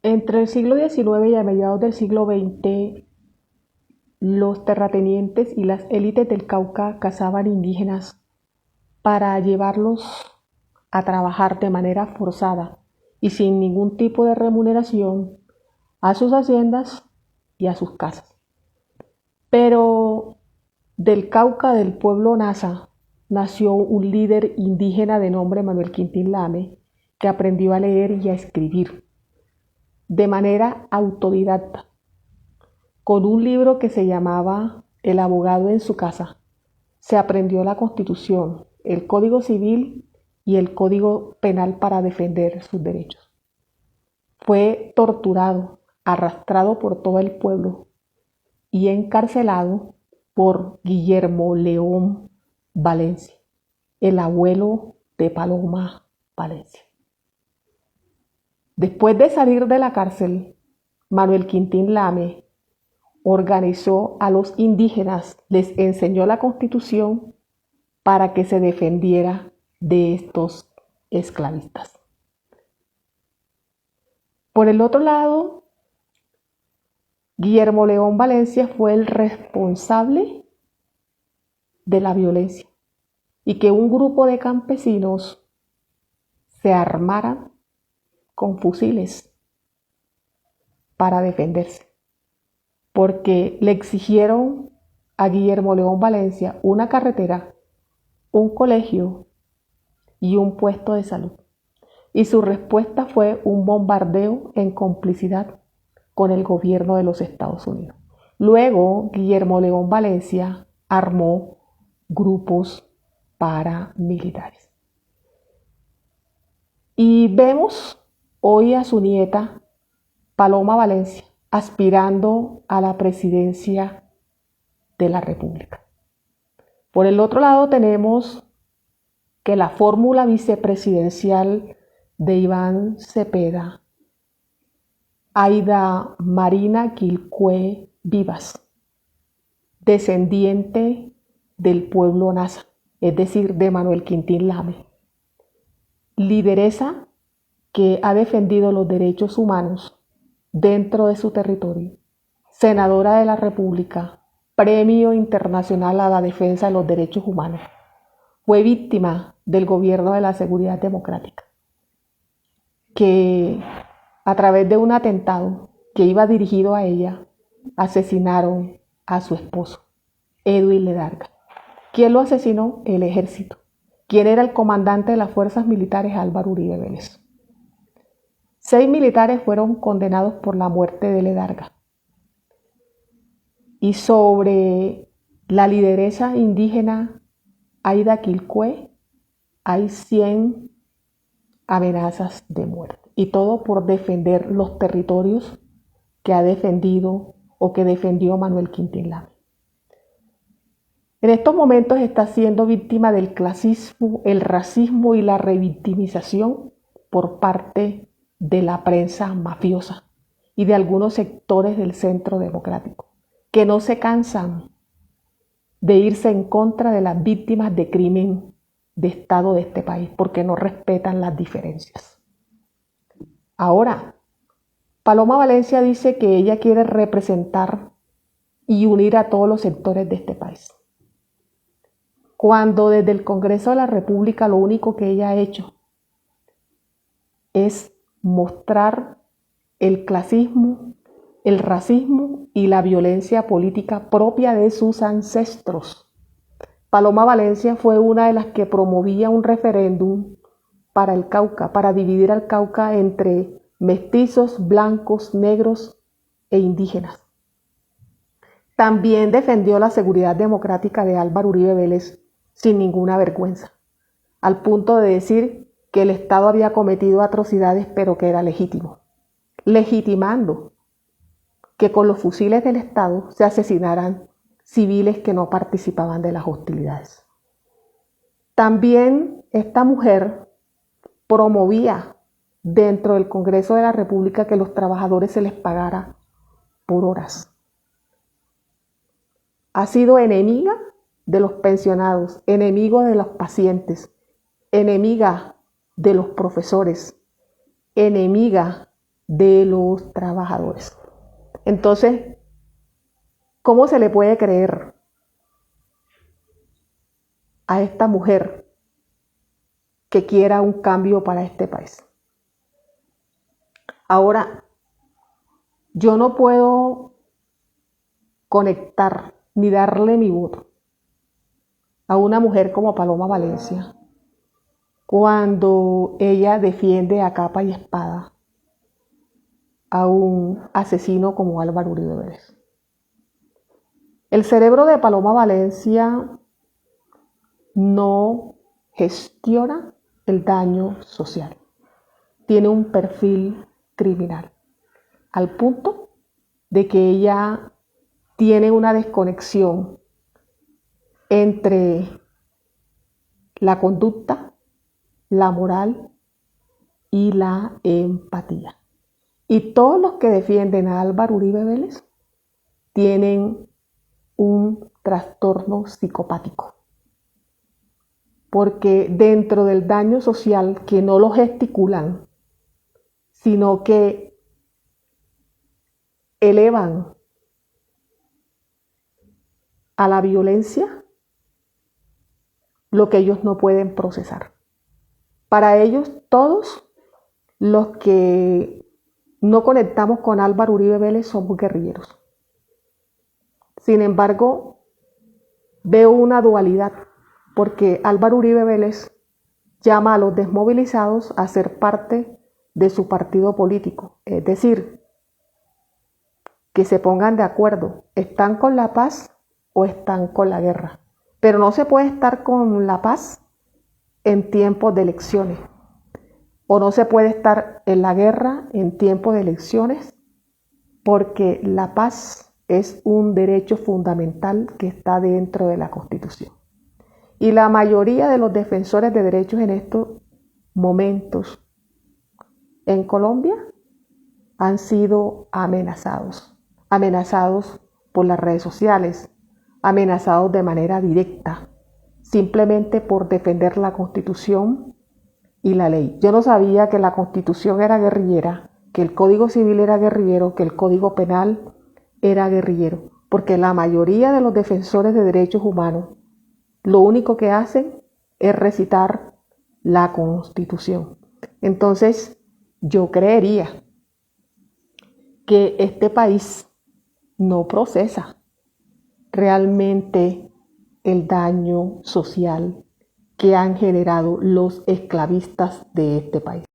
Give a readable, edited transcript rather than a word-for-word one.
Entre el siglo XIX y a mediados del siglo XX, los terratenientes y las élites del Cauca cazaban indígenas para llevarlos a trabajar de manera forzada y sin ningún tipo de remuneración a sus haciendas y a sus casas. Pero del Cauca, del pueblo Nasa, nació un líder indígena de nombre Manuel Quintín Lame, que aprendió a leer y a escribir de manera autodidacta, con un libro que se llamaba El abogado en su casa. Se aprendió la Constitución, el Código Civil y el Código Penal para defender sus derechos. Fue torturado, arrastrado por todo el pueblo y encarcelado por Guillermo León Valencia, el abuelo de Paloma Valencia. Después de salir de la cárcel, Manuel Quintín Lame organizó a los indígenas, les enseñó la Constitución para que se defendiera de estos esclavistas. Por el otro lado, Guillermo León Valencia fue el responsable de la violencia y que un grupo de campesinos se armaran con fusiles para defenderse, porque le exigieron a Guillermo León Valencia una carretera, un colegio y un puesto de salud. Y su respuesta fue un bombardeo en complicidad con el gobierno de los Estados Unidos. Luego, Guillermo León Valencia armó grupos paramilitares. Y vemos hoy a su nieta, Paloma Valencia, aspirando a la presidencia de la República. Por el otro lado tenemos que la fórmula vicepresidencial de Iván Cepeda, Aida Marina Quilcue Vivas, descendiente del pueblo Nasa, es decir, de Manuel Quintín Lame, lideresa que ha defendido los derechos humanos dentro de su territorio, senadora de la República, Premio Internacional a la Defensa de los Derechos Humanos. Fue víctima del gobierno de la Seguridad Democrática, que a través de un atentado que iba dirigido a ella, asesinaron a su esposo, Edwin Ledarga. ¿Quién lo asesinó? El ejército. ¿Quién era el comandante de las fuerzas militares? Álvaro Uribe Vélez. 6 militares fueron condenados por la muerte de Ledarga. Y sobre la lideresa indígena Aida Quilcue hay 100 amenazas de muerte. Y todo por defender los territorios que ha defendido o que defendió Manuel Quintín Lame. En estos momentos está siendo víctima del clasismo, el racismo y la revictimización por parte de la prensa mafiosa y de algunos sectores del centro democrático, que no se cansan de irse en contra de las víctimas de crimen de Estado de este país, porque no respetan las diferencias. Ahora, Paloma Valencia dice que ella quiere representar y unir a todos los sectores de este país, cuando desde el Congreso de la República lo único que ella ha hecho es mostrar el clasismo, el racismo y la violencia política propia de sus ancestros. Paloma Valencia fue una de las que promovía un referéndum para el Cauca, para dividir al Cauca entre mestizos, blancos, negros e indígenas. También defendió la seguridad democrática de Álvaro Uribe Vélez sin ninguna vergüenza, al punto de decir que el Estado había cometido atrocidades, pero que era legítimo, legitimando que con los fusiles del Estado se asesinaran civiles que no participaban de las hostilidades. También esta mujer promovía dentro del Congreso de la República que los trabajadores se les pagara por horas. Ha sido enemiga de los pensionados, enemigo de los pacientes, enemiga de los profesores, enemiga de los trabajadores. Entonces, ¿cómo se le puede creer a esta mujer que quiera un cambio para este país? Ahora, yo no puedo conectar ni darle mi voto a una mujer como Paloma Valencia cuando ella defiende a capa y espada a un asesino como Álvaro Uribe Vélez. El cerebro de Paloma Valencia no gestiona el daño social. Tiene un perfil criminal, al punto de que ella tiene una desconexión entre la conducta, la moral y la empatía. Y todos los que defienden a Álvaro Uribe Vélez tienen un trastorno psicopático. Porque dentro del daño social, que no lo gesticulan, sino que elevan a la violencia lo que ellos no pueden procesar. Para ellos, todos los que no conectamos con Álvaro Uribe Vélez somos guerrilleros. Sin embargo, veo una dualidad, porque Álvaro Uribe Vélez llama a los desmovilizados a ser parte de su partido político, es decir, que se pongan de acuerdo, ¿están con la paz o están con la guerra? Pero no se puede estar con la paz en tiempos de elecciones, o no se puede estar en la guerra en tiempos de elecciones, porque la paz es un derecho fundamental que está dentro de la Constitución. Y la mayoría de los defensores de derechos en estos momentos en Colombia han sido amenazados por las redes sociales, amenazados de manera directa, simplemente por defender la Constitución y la ley. Yo no sabía que la Constitución era guerrillera, que el Código Civil era guerrillero, que el Código Penal era guerrillero, porque la mayoría de los defensores de derechos humanos lo único que hacen es recitar la Constitución. Entonces, yo creería que este país no procesa realmente el daño social que han generado los esclavistas de este país.